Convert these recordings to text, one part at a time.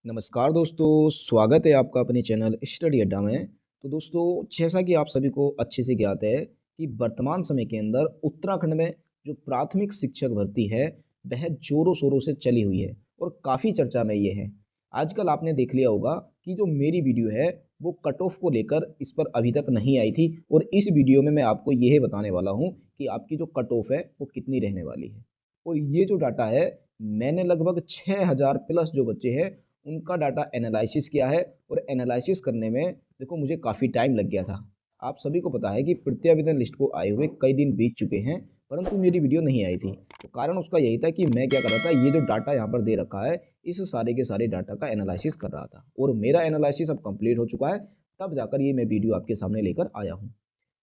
नमस्कार दोस्तों, स्वागत है आपका अपने चैनल स्टडी अड्डा में। तो दोस्तों, जैसा कि आप सभी को अच्छे से ज्ञात है कि वर्तमान समय के अंदर उत्तराखंड में जो प्राथमिक शिक्षक भर्ती है वह जोरों शोरों से चली हुई है और काफ़ी चर्चा में ये है। आजकल आपने देख लिया होगा कि जो मेरी वीडियो है वो कट ऑफ को लेकर इस पर अभी तक नहीं आई थी और इस वीडियो में मैं आपको यह बताने वाला हूँ कि आपकी जो कट ऑफ है वो कितनी रहने वाली है। और ये जो डाटा है, मैंने लगभग 6000 प्लस जो बच्चे हैं उनका डाटा एनालिसिस किया है और एनालिसिस करने में देखो मुझे काफ़ी टाइम लग गया था। आप सभी को पता है कि प्रत्यावेदन लिस्ट को आए हुए कई दिन बीत चुके हैं, परंतु मेरी वीडियो नहीं आई थी। तो कारण उसका यही था कि मैं क्या कर रहा था, ये जो डाटा यहाँ पर दे रखा है इस सारे के सारे डाटा का एनालिसिस कर रहा था और मेरा एनालिसिस अब कंप्लीट हो चुका है। तब जाकर ये मैं वीडियो आपके सामने लेकर आया हूँ।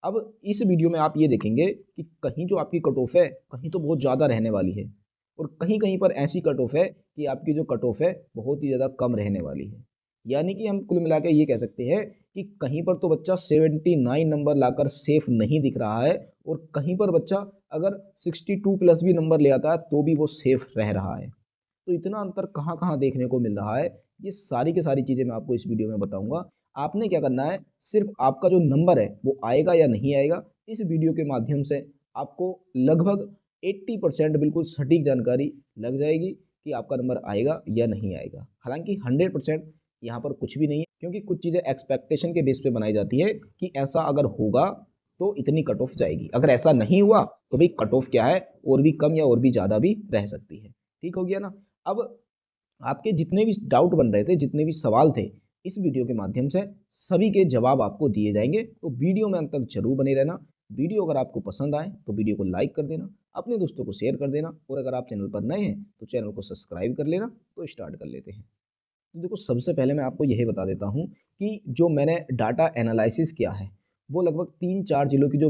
अब इस वीडियो में आप ये देखेंगे कि कहीं जो आपकी कट ऑफ है कहीं तो बहुत ज़्यादा रहने वाली है और कहीं कहीं पर ऐसी कट ऑफ है कि आपकी जो कट ऑफ है बहुत ही ज़्यादा कम रहने वाली है। यानी कि हम कुल मिला के ये कह सकते हैं कि कहीं पर तो बच्चा 79 नंबर लाकर सेफ नहीं दिख रहा है और कहीं पर बच्चा अगर 62 प्लस भी नंबर ले आता है तो भी वो सेफ रह रहा है। तो इतना अंतर कहाँ कहाँ देखने को मिल रहा है, ये सारी की सारी चीज़ें मैं आपको इस वीडियो में बताऊंगा। आपने क्या करना है, सिर्फ आपका जो नंबर है वो आएगा या नहीं आएगा, इस वीडियो के माध्यम से आपको लगभग 80% बिल्कुल सटीक जानकारी लग जाएगी कि आपका नंबर आएगा या नहीं आएगा। हालांकि 100% यहाँ पर कुछ भी नहीं है, क्योंकि कुछ चीज़ें एक्सपेक्टेशन के बेस पे बनाई जाती है कि ऐसा अगर होगा तो इतनी कट ऑफ जाएगी, अगर ऐसा नहीं हुआ तो भाई कट ऑफ क्या है, और भी कम या और भी ज़्यादा भी रह सकती है। ठीक हो गया ना। अब आपके जितने भी डाउट बन रहे थे, जितने भी सवाल थे, इस वीडियो के माध्यम से सभी के जवाब आपको दिए जाएंगे। तो वीडियो में अंत तक जरूर बने रहना। वीडियो अगर आपको पसंद आए तो वीडियो को लाइक कर देना, अपने दोस्तों को शेयर कर देना और अगर आप चैनल पर नए हैं तो चैनल को सब्सक्राइब कर लेना। तो स्टार्ट कर लेते हैं। तो देखो, सबसे पहले मैं आपको यही बता देता हूँ कि जो मैंने डाटा एनालिसिस किया है वो लगभग 3-4 जिलों की जो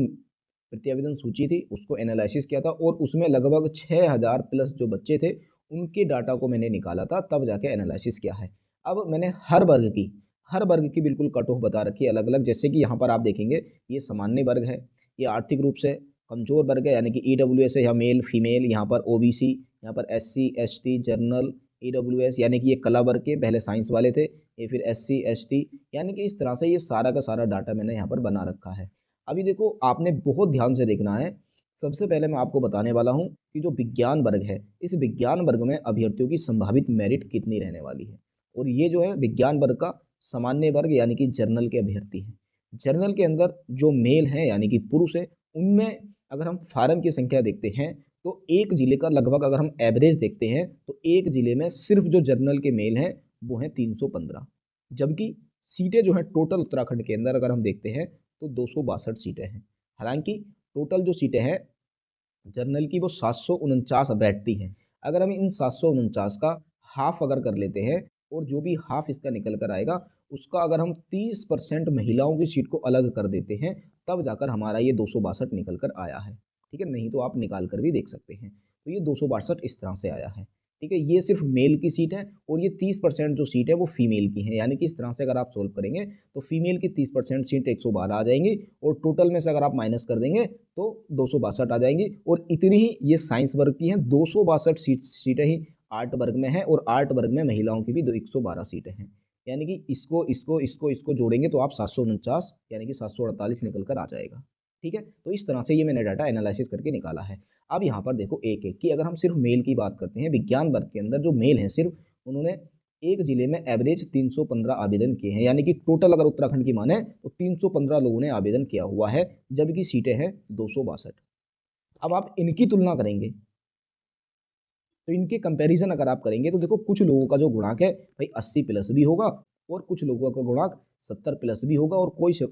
प्रत्यावेदन सूची थी उसको एनालिसिस किया था और उसमें लगभग 6000 प्लस जो बच्चे थे उनके डाटा को मैंने निकाला था, तब जाके एनालिसिस किया है। अब मैंने हर वर्ग की बिल्कुल कट ऑफ बता रखी है अलग अलग। जैसे कि यहाँ पर आप देखेंगे, ये सामान्य वर्ग है, ये आर्थिक रूप से कमजोर वर्ग है यानी कि ईडब्ल्यूएस है, या मेल फीमेल, यहाँ पर ओबीसी, यहाँ पर एससी एसटी जनरल, ईडब्ल्यूएस यानी कि ये कला वर्ग के पहले साइंस वाले थे, ये फिर एससी एसटी, यानी कि इस तरह से ये सारा का सारा डाटा मैंने यहाँ पर बना रखा है। अभी देखो, आपने बहुत ध्यान से देखना है। सबसे पहले मैं आपको बताने वाला हूँ कि जो विज्ञान वर्ग है, इस विज्ञान वर्ग में अभ्यर्थियों की संभावित मेरिट कितनी रहने वाली है। और ये जो है विज्ञान वर्ग का सामान्य वर्ग यानी कि जर्नल के अभ्यर्थी हैं। जर्नल के अंदर जो मेल हैं यानी कि पुरुष है, उनमें अगर हम फार्म की संख्या देखते हैं तो एक जिले का लगभग अगर हम एवरेज देखते हैं तो एक जिले में सिर्फ जो जर्नल के मेल हैं वो हैं 315। जबकि सीटें जो है टोटल उत्तराखंड के अंदर अगर हम देखते हैं तो 262 सीटें हैं। हालांकि टोटल जो सीटें हैं जर्नल की वो 749 बैठती हैं। अगर हम इन 749 का हाफ अगर कर लेते हैं और जो भी हाफ इसका निकल कर आएगा उसका अगर हम 30% महिलाओं की सीट को अलग कर देते हैं तब जाकर हमारा ये 262 निकल कर आया है। ठीक है, नहीं तो आप निकाल कर भी देख सकते हैं। तो ये 262 इस तरह से आया है। ठीक है, ये सिर्फ मेल की सीट है और ये 30% जो सीट है वो फीमेल की है। यानी कि इस तरह से अगर आप सोल्व करेंगे तो फीमेल की 30% सीट 112 आ जाएंगी और टोटल में से अगर आप माइनस कर देंगे तो 262 आ जाएंगी। और इतनी ही ये साइंस वर्ग की हैं, 262 सीटें ही आर्ट वर्ग में हैं और आर्ट वर्ग में महिलाओं की भी 112 सीटें हैं। यानी कि इसको इसको इसको इसको जोड़ेंगे तो आप 749 यानी कि 748 निकल कर आ जाएगा। ठीक है, तो इस तरह से ये मैंने डाटा एनालिसिस करके निकाला है। अब यहाँ पर देखो एक एक कि अगर हम सिर्फ मेल की बात करते हैं, विज्ञान वर्ग के अंदर जो मेल हैं सिर्फ उन्होंने एक जिले में एवरेज 315 आवेदन किए हैं। यानी कि टोटल अगर उत्तराखंड की माने तो 315 लोगों ने आवेदन किया हुआ है, जबकि सीटें हैं 262। अब आप इनकी तुलना करेंगे तो इनके कंपैरिजन अगर आप करेंगे तो देखो, कुछ लोगों का जो गुणांक है भाई 80 प्लस भी होगा और कुछ लोगों का गुणांक 70 प्लस भी होगा और कुछ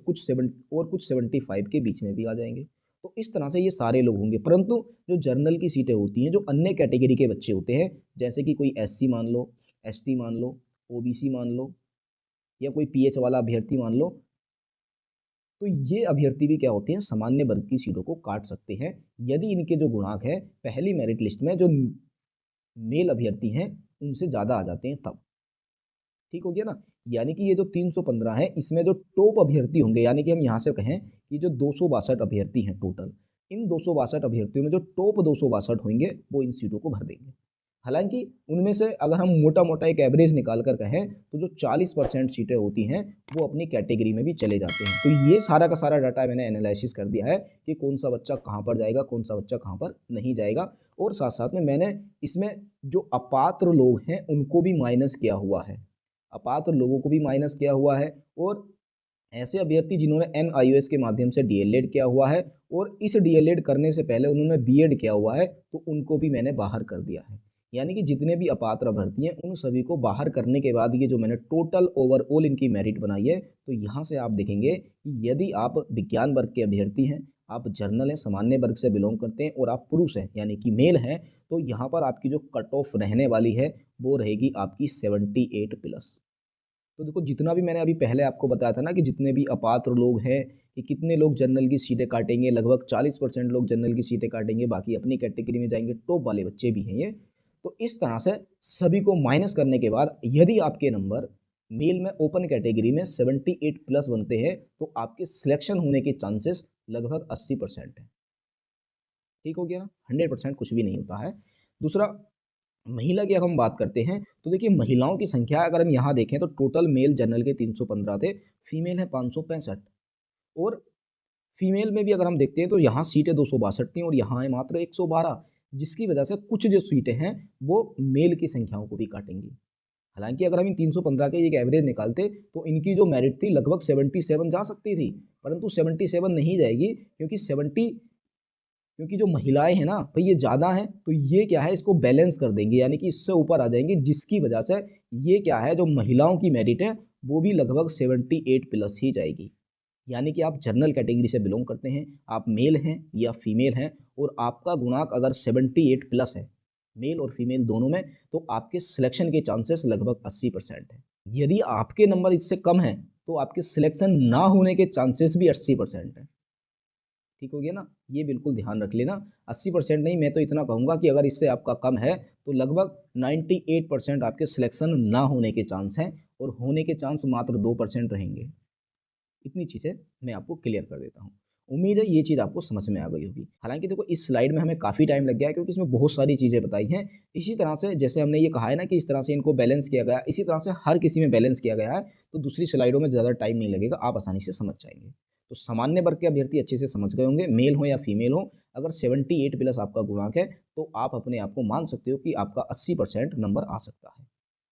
75 के बीच में भी आ जाएंगे। तो इस तरह से ये सारे लोग होंगे। परंतु जो जर्नल की सीटें होती हैं, जो अन्य कैटेगरी के बच्चे होते हैं, जैसे कि कोई एससी मान लो, एसटी मान लो, ओबीसी मान लो, या कोई पीएच वाला अभ्यर्थी मान लो, तो ये अभ्यर्थी भी क्या होते हैं, सामान्य वर्ग की सीटों को काट सकते हैं यदि इनके जो गुणांक है पहली मेरिट लिस्ट में जो मेल अभ्यर्थी हैं उनसे ज़्यादा आ जाते हैं तब। ठीक हो गया ना। यानी कि ये जो 315 है इसमें जो टॉप अभ्यर्थी होंगे, यानी कि हम यहाँ से कहें कि जो 262 अभ्यर्थी हैं टोटल, इन 262 अभ्यर्थियों में जो टॉप 262 होंगे वो इन सीटों को भर देंगे। हालांकि उनमें से अगर हम मोटा मोटा एक एवरेज निकाल कर कहें तो जो 40% सीटें होती हैं वो अपनी कैटेगरी में भी चले जाते हैं। तो ये सारा का सारा डाटा मैंने एनालिसिस कर दिया है कि कौन सा बच्चा कहाँ पर जाएगा, कौन सा बच्चा कहाँ पर नहीं जाएगा। और साथ साथ में मैंने इसमें जो अपात्र लोग हैं उनको भी माइनस किया हुआ है, अपात्र लोगों को भी माइनस किया हुआ है। और ऐसे अभ्यर्थी जिन्होंने NIOS के माध्यम से DLED किया हुआ है और इस DLED करने से पहले उन्होंने B.Ed किया हुआ है तो उनको भी मैंने बाहर कर दिया है। यानी कि जितने भी अपात्र अभ्यर्थी हैं उन सभी को बाहर करने के बाद ये जो मैंने टोटल ओवरऑल इनकी मेरिट बनाई है, तो यहाँ से आप देखेंगे कि यदि आप विज्ञान वर्ग के अभ्यर्थी हैं, आप जर्नल हैं, सामान्य वर्ग से बिलोंग करते हैं और आप पुरुष हैं यानी कि मेल हैं, तो यहाँ पर आपकी जो कट ऑफ रहने वाली है वो रहेगी आपकी 78+। तो देखो जितना भी मैंने अभी पहले आपको बताया था ना कि जितने भी अपात्र लोग हैं कि कितने लोग जनरल की सीटें काटेंगे, लगभग 40% लोग जनरल की सीटें काटेंगे, बाकी अपनी कैटेगरी में जाएंगे, टॉप वाले बच्चे भी हैं ये। तो इस तरह से सभी को माइनस करने के बाद यदि आपके नंबर मेल में ओपन कैटेगरी में 78+ बनते हैं तो आपके सिलेक्शन होने के चांसेस लगभग 80% है। ठीक हो गया ना, 100% कुछ भी नहीं होता है। दूसरा, महिला की अगर हम बात करते हैं तो देखिए महिलाओं की संख्या अगर हम यहाँ देखें तो टोटल मेल जनरल के 315 थे, फीमेल है 565। और फीमेल में भी अगर हम देखते हैं तो यहाँ सीटें 262 थी और यहाँ है मात्र 112, जिसकी वजह से कुछ जो सीटें हैं वो मेल की संख्याओं को भी काटेंगी। हालांकि अगर हम इन 315 के एक एवरेज निकालते तो इनकी जो मेरिट थी लगभग 77 जा सकती थी, परंतु 77 नहीं जाएगी क्योंकि जो महिलाएं हैं ना भाई ये ज़्यादा हैं, तो ये क्या है इसको बैलेंस कर देंगे, यानी कि इससे ऊपर आ जाएंगे, जिसकी वजह से ये क्या है जो महिलाओं की मेरिट है वो भी लगभग 78+ ही जाएगी। यानी कि आप जनरल कैटेगरी से बिलोंग करते हैं, आप मेल हैं या फीमेल हैं और आपका गुणांक अगर 78+ है मेल और फीमेल दोनों में, तो आपके सिलेक्शन के चांसेस लगभग 80% है। यदि आपके नंबर इससे कम है तो आपके सिलेक्शन ना होने के चांसेस भी 80% है। ठीक हो गया ना, ये बिल्कुल ध्यान रख लेना। 80% नहीं, मैं तो इतना कहूँगा कि अगर इससे आपका कम है तो लगभग 98% आपके सिलेक्शन ना होने के चांस हैं और होने के चांस मात्र 2% रहेंगे। इतनी चीज़ें मैं आपको क्लियर कर देता हूँ। उम्मीद है ये चीज़ आपको समझ में आ गई होगी। हालांकि देखो इस स्लाइड में हमें काफ़ी टाइम लग गया है क्योंकि इसमें बहुत सारी चीज़ें बताई हैं। इसी तरह से जैसे हमने ये कहा है ना कि इस तरह से इनको बैलेंस किया गया, इसी तरह से हर किसी में बैलेंस किया गया है, तो दूसरी स्लाइडों में ज़्यादा टाइम नहीं लगेगा, आप आसानी से समझ जाएंगे। तो सामान्य वर्ग के अभ्यर्थी अच्छे से समझ गए होंगे, मेल हो या फीमेल हो, अगर 78+ आपका गुणांक है तो आप अपने आप को मान सकते हो कि आपका 80% नंबर आ सकता है।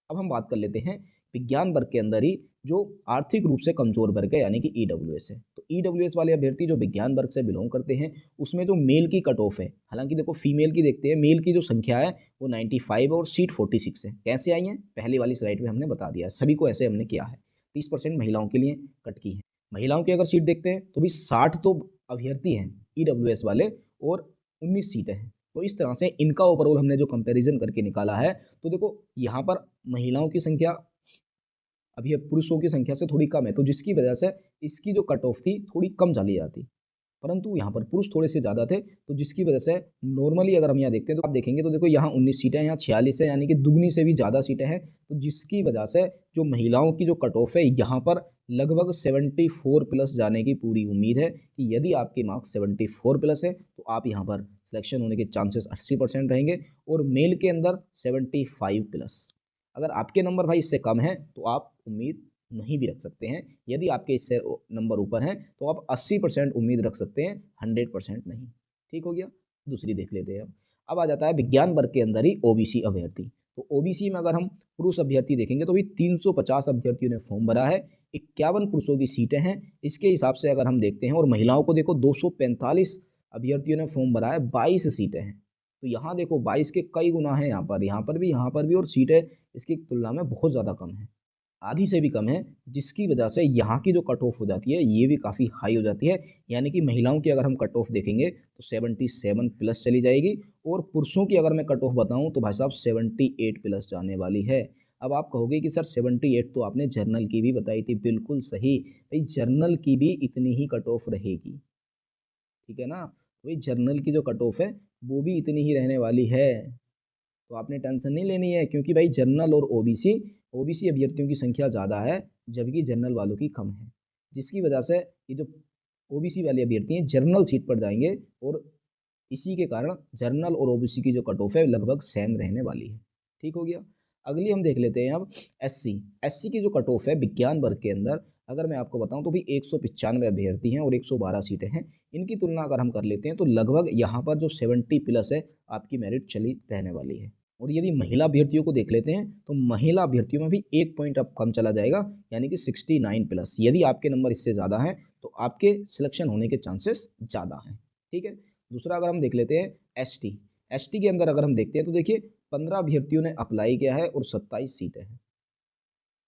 अब हम बात कर लेते हैं विज्ञान वर्ग के अंदर ही जो आर्थिक रूप से कमजोर वर्ग है यानी कि EWS है। तो EWS वाले अभ्यर्थी जो विज्ञान वर्ग से बिलोंग करते हैं उसमें जो मेल की कट ऑफ है, हालांकि देखो फीमेल की देखते हैं, मेल की जो संख्या है वो 95 और सीट 46 है। कैसे आई है, पहली वाली स्लाइड में हमने बता दिया है, सभी को ऐसे हमने किया है। 30% महिलाओं के लिए कट की है। महिलाओं की अगर सीट देखते हैं तो भी 60 तो अभ्यर्थी हैं EWS वाले और 19 सीटें हैं। तो इस तरह से इनका ओवरऑल हमने जो कंपैरिजन करके निकाला है, तो देखो यहाँ पर महिलाओं की संख्या अभी ये पुरुषों की संख्या से थोड़ी कम है, तो जिसकी वजह से इसकी जो कट ऑफ थी थोड़ी कम चली जाती, परंतु यहाँ पर पुरुष थोड़े से ज़्यादा थे, तो जिसकी वजह से नॉर्मली अगर हम यहाँ देखते हैं तो आप देखेंगे तो देखो यहाँ 19 सीटें हैं, यहाँ 46 है, यानी कि दुगनी से भी ज़्यादा सीटें हैं। तो जिसकी वजह से जो महिलाओं की जो कट ऑफ है यहाँ पर लगभग 74+ जाने की पूरी उम्मीद है कि यदि आपके मार्क्स 74+ है तो आप यहाँ पर सिलेक्शन होने के चांसेस 80% रहेंगे और मेल के अंदर 75+। अगर आपके नंबर भाई इससे कम है तो आप उम्मीद नहीं भी रख सकते हैं। यदि आपके इससे नंबर ऊपर हैं तो आप 80% उम्मीद रख सकते हैं, 100% नहीं। ठीक हो गया। दूसरी देख लेते हैं। अब आ जाता है विज्ञान वर्ग के अंदर ही OBC अभ्यर्थी। तो OBC में अगर हम पुरुष अभ्यर्थी देखेंगे तो भी 350 अभ्यर्थियों ने फॉर्म भरा है, 51 पुरुषों की सीटें हैं। इसके हिसाब से अगर हम देखते हैं और महिलाओं को देखो 245 अभ्यर्थियों ने फॉर्म भरा है, 22 सीटें हैं। तो यहाँ देखो 22 के कई गुना है, यहाँ पर भी और सीटें इसकी तुलना में बहुत ज़्यादा कम है, आधी से भी कम है, जिसकी वजह से यहाँ की जो कट ऑफ हो जाती है ये भी काफ़ी हाई हो जाती है। यानी कि महिलाओं की अगर हम कट ऑफ देखेंगे तो 77+ चली जाएगी और पुरुषों की अगर मैं कट ऑफ बताऊँ तो भाई साहब 78+ जाने वाली है। अब आप कहोगे कि सर 78 तो आपने जर्नल की भी बताई थी, बिल्कुल सही भाई, जर्नल की भी इतनी ही कट ऑफ रहेगी, ठीक है ना। तो भाई जर्नल की जो कट ऑफ है वो भी इतनी ही रहने वाली है, तो आपने टेंशन नहीं लेनी है, क्योंकि भाई जनरल और ओबीसी अभ्यर्थियों की संख्या ज़्यादा है जबकि जनरल वालों की कम है, जिसकी वजह से ये जो ओबीसी वाले अभ्यर्थी हैं जनरल सीट पर जाएंगे और इसी के कारण जनरल और ओबीसी की जो कट ऑफ है लगभग सेम रहने वाली है। ठीक हो गया। अगली हम देख लेते हैं अब एससी। एससी की जो कट ऑफ है विज्ञान वर्ग के अंदर, अगर मैं आपको बताऊं तो भी 195 अभ्यर्थी हैं और 112 सीटें हैं। इनकी तुलना अगर हम कर लेते हैं तो लगभग यहाँ पर जो 70 प्लस है आपकी मेरिट चली रहने वाली है। और यदि महिला अभ्यर्थियों को देख लेते हैं तो महिला अभ्यर्थियों में भी 1 पॉइंट अब कम चला जाएगा, यानी कि 69 प्लस। यदि आपके नंबर इससे ज़्यादा हैं तो आपके सिलेक्शन होने के चांसेस ज़्यादा हैं। ठीक है। दूसरा अगर हम देख लेते हैं एसटी। एसटी के अंदर अगर हम देखते हैं तो देखिए 15 अभ्यर्थियों ने अप्लाई किया है और 27 सीटें हैं।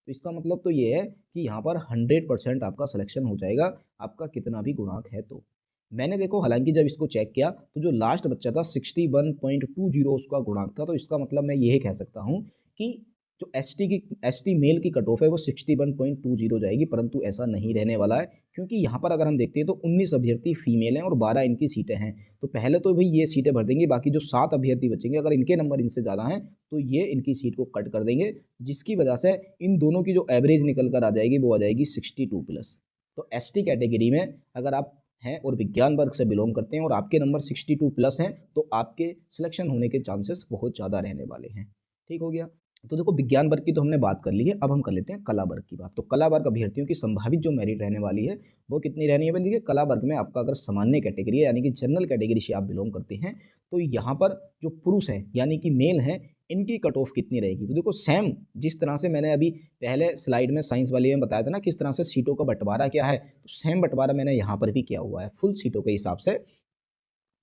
तो इसका मतलब तो ये है कि यहाँ पर 100% आपका सिलेक्शन हो जाएगा, आपका कितना भी गुणांक है तो। मैंने देखो हालांकि जब इसको चेक किया तो जो लास्ट बच्चा था 61.20 उसका गुणांक था, तो इसका मतलब मैं यही कह सकता हूँ कि जो एसटी मेल की कट ऑफ है वो 61.20 जाएगी, परंतु ऐसा नहीं रहने वाला है, क्योंकि यहाँ पर अगर हम देखते हैं तो 19 अभ्यर्थी फीमेल हैं और 12 इनकी सीटें हैं। तो पहले तो भाई ये सीटें भर देंगे, बाकी जो 7 अभ्यर्थी बचेंगे अगर इनके नंबर इनसे ज़्यादा हैं तो ये इनकी सीट को कट कर देंगे, जिसकी वजह से इन दोनों की जो एवरेज निकल कर आ जाएगी वो आ जाएगी 62 प्लस। तो एसटी कैटेगरी में अगर आप हैं और विज्ञान वर्ग से बिलोंग करते हैं और आपके नंबर 62 प्लस हैं तो आपके सिलेक्शन होने के चांसेस बहुत ज़्यादा रहने वाले हैं। ठीक हो गया। तो देखो विज्ञान वर्ग की तो हमने बात कर ली है, अब हम कर लेते हैं कला वर्ग की बात। तो कला वर्ग अभ्यर्थियों की संभावित जो मेरिट रहने वाली है वो कितनी रहनी है। देखिए कला वर्ग में आपका अगर सामान्य कैटेगरी है यानी कि जनरल कैटेगरी से आप बिलोंग करते हैं तो यहाँ पर जो पुरुष हैं यानी कि मेल हैं इनकी कट ऑफ कितनी रहेगी। तो देखो सेम जिस तरह से मैंने अभी पहले स्लाइड में साइंस वाली में बताया था ना किस तरह से सीटों का बंटवारा क्या है, तो सेम बंटवारा मैंने यहाँ पर भी किया हुआ है फुल सीटों के हिसाब से।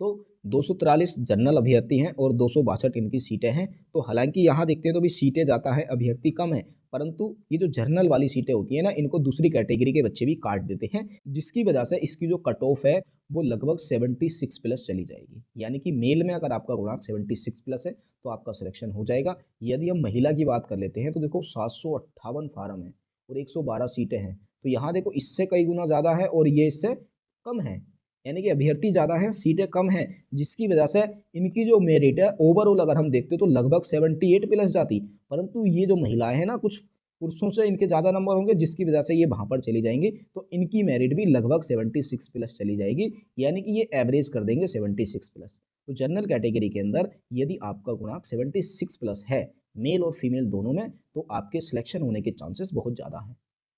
तो 243 जनरल अभ्यर्थी हैं और 262 इनकी सीटें हैं। तो हालांकि यहाँ देखते हैं तो भी सीटें ज़्यादा है अभ्यर्थी कम है, परंतु ये जो जनरल वाली सीटें होती है ना इनको दूसरी कैटेगरी के बच्चे भी काट देते हैं, जिसकी वजह से इसकी जो कट ऑफ है वो लगभग 76 प्लस चली जाएगी। यानी कि मेल में अगर आपका गुणांक 76 प्लस है तो आपका सिलेक्शन हो जाएगा। यदि हम महिला की बात कर लेते हैं तो देखो 758 फार्म है और 112 सीटें हैं, तो यहाँ देखो इससे कई गुना ज़्यादा है और ये इससे कम है, यानी कि अभ्यर्थी ज़्यादा हैं सीटें कम हैं, जिसकी वजह से इनकी जो मेरिट है ओवरऑल अगर हम देखते तो लगभग 78 प्लस जाती। परंतु ये जो महिलाएं हैं ना कुछ पुरुषों से इनके ज़्यादा नंबर होंगे, जिसकी वजह से ये वहाँ पर चली जाएंगी, तो इनकी मेरिट भी लगभग 76 प्लस चली जाएगी, यानी कि ये एवरेज कर देंगे 76 प्लस। तो जनरल कैटेगरी के अंदर यदि आपका गुणांक 76 प्लस है मेल और फीमेल दोनों में तो आपके सिलेक्शन होने के चांसेस बहुत ज़्यादा हैं।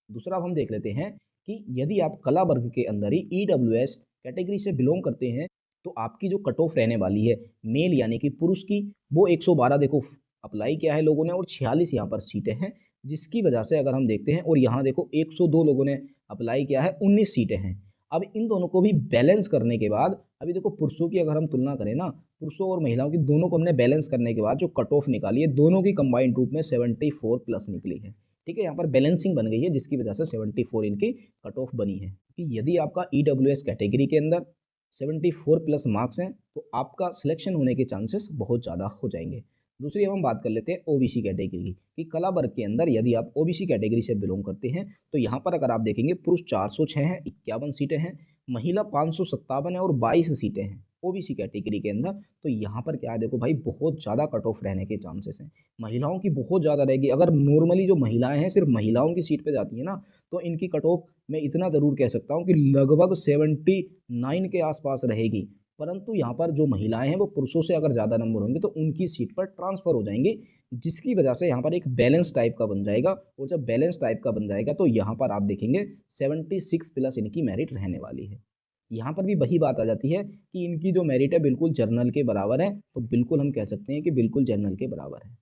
दूसरा अब हम देख लेते हैं कि यदि आप कला वर्ग के अंदर ही ईडब्ल्यूएस कैटेगरी से बिलोंग करते हैं तो आपकी जो कट ऑफ रहने वाली है मेल यानी कि पुरुष की वो 112 देखो अप्लाई किया है लोगों ने और 46 यहाँ पर सीटें हैं, जिसकी वजह से अगर हम देखते हैं और यहाँ देखो 102 लोगों ने अप्लाई किया है 19 सीटें हैं। अब इन दोनों को भी बैलेंस करने के बाद अभी देखो पुरुषों की अगर हम तुलना करें ना, पुरुषों और महिलाओं की दोनों को हमने बैलेंस करने के बाद जो कट ऑफ निकाली है दोनों की कंबाइंड रूप में 74 प्लस निकली है। ठीक है, यहाँ पर बैलेंसिंग बन गई है जिसकी वजह से 74 इनकी कट ऑफ बनी है कि यदि आपका ईडब्ल्यूएस कैटेगरी के अंदर 74 प्लस मार्क्स हैं तो आपका सिलेक्शन होने के चांसेस बहुत ज़्यादा हो जाएंगे। दूसरी अब हम बात कर लेते हैं ओबीसी कैटेगरी की कि कला वर्ग के अंदर यदि आप ओबीसी कैटेगरी से बिलोंग करते हैं तो यहाँ पर अगर आप देखेंगे पुरुष 406 हैं 51 सीटें हैं, महिला 557 है और 22 सीटें हैं ओबीसी कैटेगरी के अंदर। तो यहाँ पर क्या है देखो भाई बहुत ज़्यादा कट ऑफ रहने के चांसेस हैं, महिलाओं की बहुत ज़्यादा रहेगी। अगर नॉर्मली जो महिलाएं हैं सिर्फ महिलाओं की सीट पे जाती है ना तो इनकी कट ऑफ मैं इतना ज़रूर कह सकता हूँ कि लगभग 79 के आसपास रहेगी। परंतु यहाँ पर जो महिलाएं हैं वो पुरुषों से अगर ज़्यादा नंबर होंगे तो उनकी सीट पर ट्रांसफ़र हो जाएंगे, जिसकी वजह से यहाँ पर एक बैलेंस टाइप का बन जाएगा। और जब बैलेंस टाइप का बन जाएगा तो यहाँ पर आप देखेंगे 76 प्लस इनकी मेरिट रहने वाली है। यहाँ पर भी वही बात आ जाती है कि इनकी जो मेरिट है बिल्कुल जर्नल के बराबर है, तो बिल्कुल हम कह सकते हैं कि बिल्कुल जर्नल के बराबर है,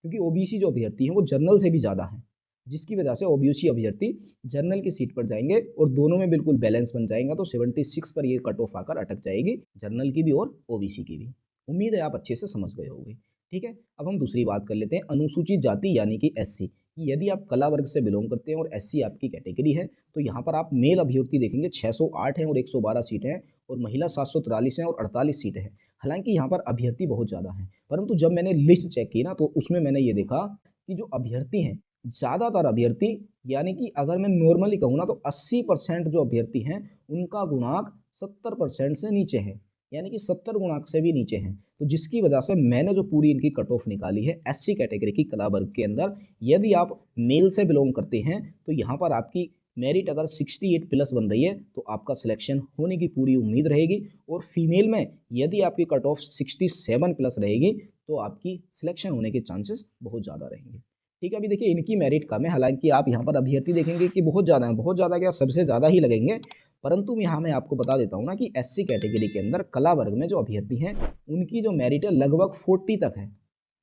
क्योंकि ओबीसी जो अभ्यर्थी हैं वो जर्नल से भी ज़्यादा हैं, जिसकी वजह से ओबीसी अभ्यर्थी जनरल की सीट पर जाएंगे और दोनों में बिल्कुल बैलेंस बन जाएगा। तो 76 पर ये कट ऑफ आकर अटक जाएगी जनरल की भी और ओबीसी की भी। उम्मीद है आप अच्छे से समझ गए होंगे। ठीक है, अब हम दूसरी बात कर लेते हैं अनुसूचित जाति यानी कि एससी। यदि आप कला वर्ग से बिलोंग करते हैं और एससी आपकी कैटेगरी है तो यहाँ पर आप मेल अभ्यर्थी देखेंगे 608 हैं और 112 सीटें हैं और महिला 743 हैं और 48 सीटें हैं। हालांकि यहाँ पर अभ्यर्थी बहुत ज़्यादा हैं, परंतु जब मैंने लिस्ट चेक की ना तो उसमें मैंने ये देखा कि जो अभ्यर्थी हैं ज़्यादातर अभ्यर्थी यानी कि अगर मैं नॉर्मली कहूँ ना तो 80% जो अभ्यर्थी हैं उनका गुणांक 70% से नीचे है, यानी कि 70 गुणांक से भी नीचे हैं। तो जिसकी वजह से मैंने जो पूरी इनकी कट ऑफ निकाली है एससी कैटेगरी की कला वर्ग के अंदर, यदि आप मेल से बिलोंग करते हैं तो यहाँ पर आपकी मेरिट अगर 68 प्लस बन रही है तो आपका सिलेक्शन होने की पूरी उम्मीद रहेगी। और फीमेल में यदि आपकी कट ऑफ 67 प्लस रहेगी तो आपकी सिलेक्शन होने के चांसेस बहुत ज़्यादा रहेंगे। ठीक है, अभी देखिए इनकी मेरिट कम है, हालांकि आप यहाँ पर अभ्यर्थी देखेंगे कि बहुत ज़्यादा है, बहुत ज़्यादा क्या सबसे ज़्यादा ही लगेंगे, परंतु यहाँ मैं आपको बता देता हूँ ना कि एससी कैटेगरी के अंदर कला वर्ग में जो अभ्यर्थी हैं उनकी जो मेरिट है लगभग 40 तक है,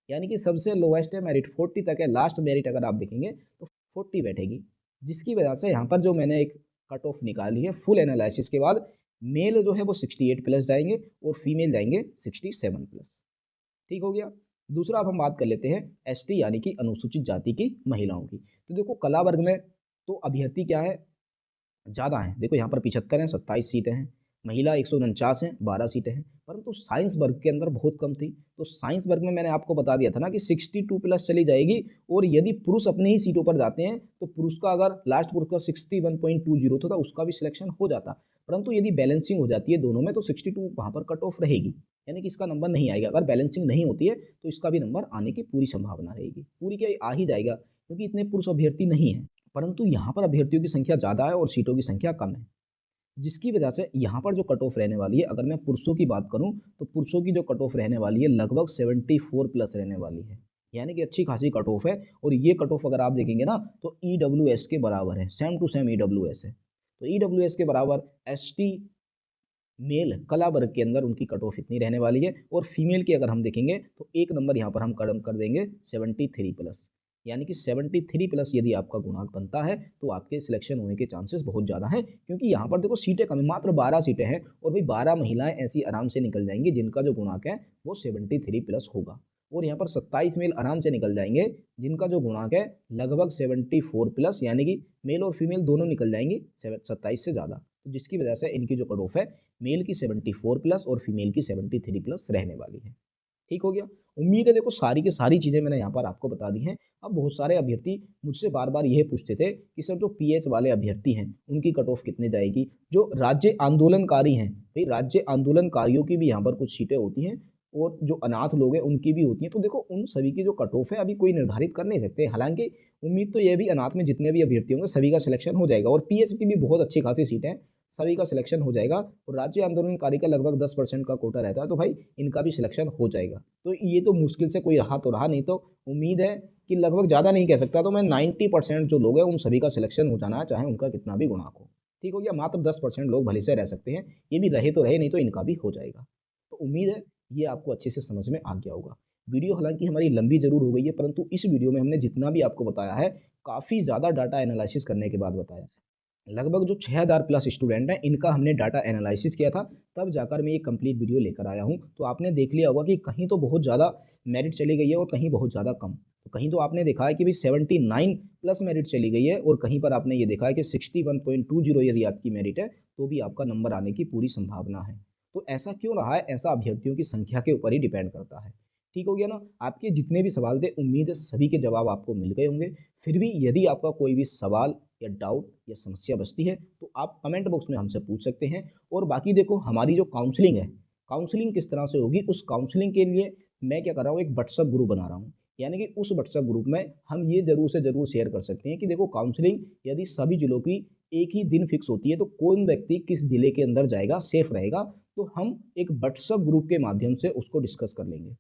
यानी कि सबसे लोएस्ट है मेरिट 40 तक है। लास्ट मेरिट अगर आप देखेंगे तो 40 बैठेगी, जिसकी वजह से यहाँ पर जो मैंने एक कट ऑफ निकाली है फुल एनालिसिस के बाद, मेल जो है वो 68 प्लस जाएंगे और फीमेल जाएंगे 67 प्लस। ठीक हो गया। दूसरा अब हम बात कर लेते हैं एसटी यानी कि अनुसूचित जाति की महिलाओं की। तो देखो कला वर्ग में तो अभ्यर्थी क्या है, ज़्यादा हैं। देखो यहाँ पर 75 हैं, 27 सीटें हैं, महिला 149 हैं, 12 सीटें हैं, परंतु साइंस वर्ग के अंदर बहुत कम थी। तो साइंस वर्ग में मैंने आपको बता दिया था ना कि 62 प्लस चली जाएगी, और यदि पुरुष अपनी ही सीटों पर जाते हैं तो पुरुष का अगर लास्ट पुरुष का 61.20 था उसका भी सिलेक्शन हो जाता, परंतु यदि बैलेंसिंग हो जाती है दोनों में तो 62 वहाँ पर कट ऑफ रहेगी, यानी कि इसका नंबर नहीं आएगा। अगर बैलेंसिंग नहीं होती है तो इसका भी नंबर आने की पूरी संभावना रहेगी, पूरी क्या आ ही जाएगा, क्योंकि इतने पुरुष अभ्यर्थी नहीं हैं। परंतु यहाँ पर अभ्यर्थियों की संख्या ज़्यादा है और सीटों की संख्या कम है, जिसकी वजह से यहाँ पर जो कट ऑफ रहने वाली है, अगर मैं पुरुषों की बात करूँ तो पुरुषों की जो कट ऑफ रहने वाली है लगभग 74 प्लस रहने वाली है, यानी कि अच्छी खासी कट ऑफ है। और ये कट ऑफ अगर आप देखेंगे ना तो EWS के बराबर है, सेम टू सेम EWS है। तो EWS के बराबर ST मेल कला वर्ग के अंदर उनकी कट ऑफ इतनी रहने वाली है, और फीमेल की अगर हम देखेंगे तो एक नंबर यहाँ पर हम कदम कर देंगे 73 प्लस, यानी कि 73 प्लस यदि आपका गुणांक बनता है तो आपके सिलेक्शन होने के चांसेस बहुत ज़्यादा हैं, क्योंकि यहाँ पर देखो सीटें कम है, मात्र 12 सीटें हैं, और भाई 12 महिलाएं ऐसी आराम से निकल जाएंगी जिनका जो गुणांक है वो 73 प्लस होगा, और यहाँ पर 27 मेल आराम से निकल जाएंगे जिनका जो गुणांक है लगभग 74 प्लस, यानी कि मेल और फीमेल दोनों निकल जाएंगी 27 से ज़्यादा, तो जिसकी वजह से इनकी जो कट ऑफ है मेल की 74 प्लस और फीमेल की 73 प्लस रहने वाली है। ठीक हो गया। उम्मीद है देखो सारी की सारी चीज़ें मैंने यहाँ पर आपको बता दी हैं। अब बहुत सारे अभ्यर्थी मुझसे बार बार यह पूछते थे कि सर जो PH वाले अभ्यर्थी हैं उनकी कट ऑफ कितने जाएगी, जो राज्य आंदोलनकारी हैं, भाई राज्य आंदोलनकारियों की भी यहाँ पर कुछ सीटें होती हैं और जो अनाथ लोग हैं उनकी भी होती हैं, तो देखो उन सभी की जो कट ऑफ है अभी कोई निर्धारित कर नहीं सकते। हालांकि उम्मीद तो यह भी अनाथ में जितने भी अभ्यर्थी होंगे सभी का सिलेक्शन हो जाएगा, और PH की भी बहुत अच्छी खासी सीटें हैं, सभी का सिलेक्शन हो जाएगा, और राज्य आंदोलनकारी का लगभग 10% का कोटा रहता है, तो भाई इनका भी सिलेक्शन हो जाएगा। तो ये तो मुश्किल से कोई रहा तो रहा, नहीं तो उम्मीद है कि लगभग ज़्यादा नहीं कह सकता, तो मैं 90% जो लोग हैं उन सभी का सिलेक्शन हो जाना है, चाहे उनका कितना भी गुणांक हो। ठीक हो गया। मात्र 10% लोग भले से रह सकते हैं, ये भी रहे तो रहे, नहीं तो इनका भी हो जाएगा। तो उम्मीद है ये आपको अच्छे से समझ में आ गया होगा। वीडियो हालांकि हमारी लंबी जरूर हो गई है, परंतु इस वीडियो में हमने जितना भी आपको बताया है काफ़ी ज़्यादा डाटा एनालिसिस करने के बाद बताया। लगभग जो 6000 प्लस स्टूडेंट हैं इनका हमने डाटा एनालिसिस किया था, तब जाकर मैं ये कंप्लीट वीडियो लेकर आया हूँ। तो आपने देख लिया होगा कि कहीं तो बहुत ज़्यादा मेरिट चली गई है और कहीं बहुत ज़्यादा कम। तो कहीं तो आपने देखा है कि भाई 79 प्लस मेरिट चली गई है, और कहीं पर आपने ये देखा है कि 61.20 यदि आपकी मेरिट है तो भी आपका नंबर आने की पूरी संभावना है। तो ऐसा क्यों रहा है, ऐसा अभ्यर्थियों की संख्या के ऊपर ही डिपेंड करता है। ठीक हो गया ना। आपके जितने भी सवाल थे उम्मीद है सभी के जवाब आपको मिल गए होंगे। फिर भी यदि आपका कोई भी सवाल या डाउट या समस्या बचती है तो आप कमेंट बॉक्स में हमसे पूछ सकते हैं। और बाकी देखो हमारी जो काउंसलिंग है, काउंसलिंग किस तरह से होगी, उस काउंसलिंग के लिए मैं क्या कर रहा हूँ, एक व्हाट्सअप ग्रुप बना रहा हूँ, यानी कि उस व्हाट्सअप ग्रुप में हम ये जरूर से जरूर शेयर कर सकते हैं कि देखो काउंसलिंग यदि सभी जिलों की एक ही दिन फिक्स होती है तो कौन व्यक्ति किस जिले के अंदर जाएगा सेफ रहेगा, तो हम एक व्हाट्सअप ग्रुप के माध्यम से उसको डिस्कस कर लेंगे।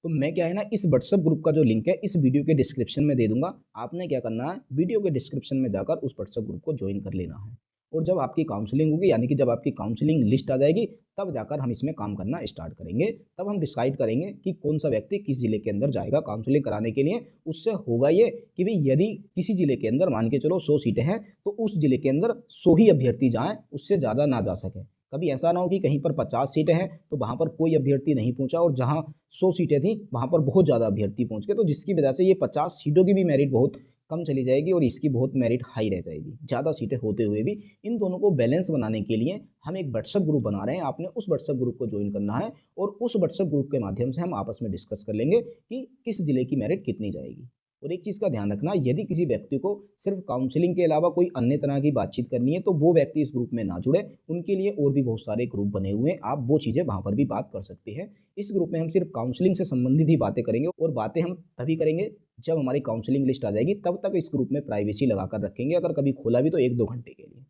तो मैं क्या है ना, इस व्हाट्सअप ग्रुप का जो लिंक है इस वीडियो के डिस्क्रिप्शन में दे दूंगा। आपने क्या करना है, वीडियो के डिस्क्रिप्शन में जाकर उस व्हाट्सअप ग्रुप को ज्वाइन कर लेना है, और जब आपकी काउंसलिंग होगी यानी कि जब आपकी काउंसलिंग लिस्ट आ जाएगी तब जाकर हम इसमें काम करना स्टार्ट करेंगे। तब हम डिसाइड करेंगे कि कौन सा व्यक्ति किस जिले के अंदर जाएगा काउंसलिंग कराने के लिए। उससे होगा ये कि भाई यदि किसी जिले के अंदर मान के चलो 100 सीटें हैं तो उस जिले के अंदर 100 ही अभ्यर्थी जाएँ, उससे ज़्यादा ना जा सके। कभी ऐसा ना हो कि कहीं पर 50 सीटें हैं तो वहाँ पर कोई अभ्यर्थी नहीं पहुँचा, और जहाँ 100 सीटें थी वहाँ पर बहुत ज़्यादा अभ्यर्थी पहुँच गए, तो जिसकी वजह से ये 50 सीटों की भी मेरिट बहुत कम चली जाएगी और इसकी बहुत मेरिट हाई रह जाएगी, ज़्यादा सीटें होते हुए भी। इन दोनों को बैलेंस बनाने के लिए हम एक व्हाट्सअप ग्रुप बना रहे हैं, आपने उस व्हाट्सअप ग्रुप को ज्वाइन करना है, और उस व्हाट्सअप ग्रुप के माध्यम से हम आपस में डिस्कस कर लेंगे कि किस जिले की मेरिट कितनी जाएगी। और एक चीज़ का ध्यान रखना, यदि किसी व्यक्ति को सिर्फ काउंसलिंग के अलावा कोई अन्य तरह की बातचीत करनी है तो वो व्यक्ति इस ग्रुप में ना जुड़े, उनके लिए और भी बहुत सारे ग्रुप बने हुए हैं, आप वो चीज़ें वहाँ पर भी बात कर सकते हैं। इस ग्रुप में हम सिर्फ काउंसलिंग से संबंधित ही बातें करेंगे, और बातें हम तभी करेंगे जब हमारी काउंसलिंग लिस्ट आ जाएगी, तब तक इस ग्रुप में प्राइवेसी लगा कर रखेंगे, अगर कभी खोला भी तो 1-2 घंटे के लिए।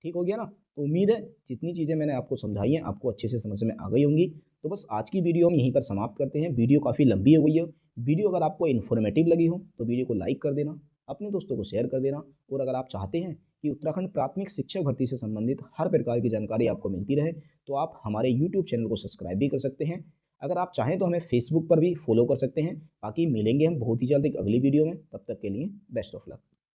ठीक हो गया ना। तो उम्मीद है जितनी चीज़ें मैंने आपको समझाई हैं आपको अच्छे से समझ में आ गई होंगी। तो बस आज की वीडियो हम यहीं पर समाप्त करते हैं। वीडियो काफ़ी लंबी हो गई है। वीडियो अगर आपको इन्फॉर्मेटिव लगी हो तो वीडियो को लाइक कर देना, अपने दोस्तों को शेयर कर देना। और अगर आप चाहते हैं कि उत्तराखंड प्राथमिक शिक्षक भर्ती से संबंधित हर प्रकार की जानकारी आपको मिलती रहे, तो आप हमारे यूट्यूब चैनल को सब्सक्राइब भी कर सकते हैं। अगर आप चाहें तो हमें फेसबुक पर भी फॉलो कर सकते हैं। बाकी मिलेंगे हम बहुत ही जल्द एक अगली वीडियो में। तब तक के लिए बेस्ट ऑफ लक।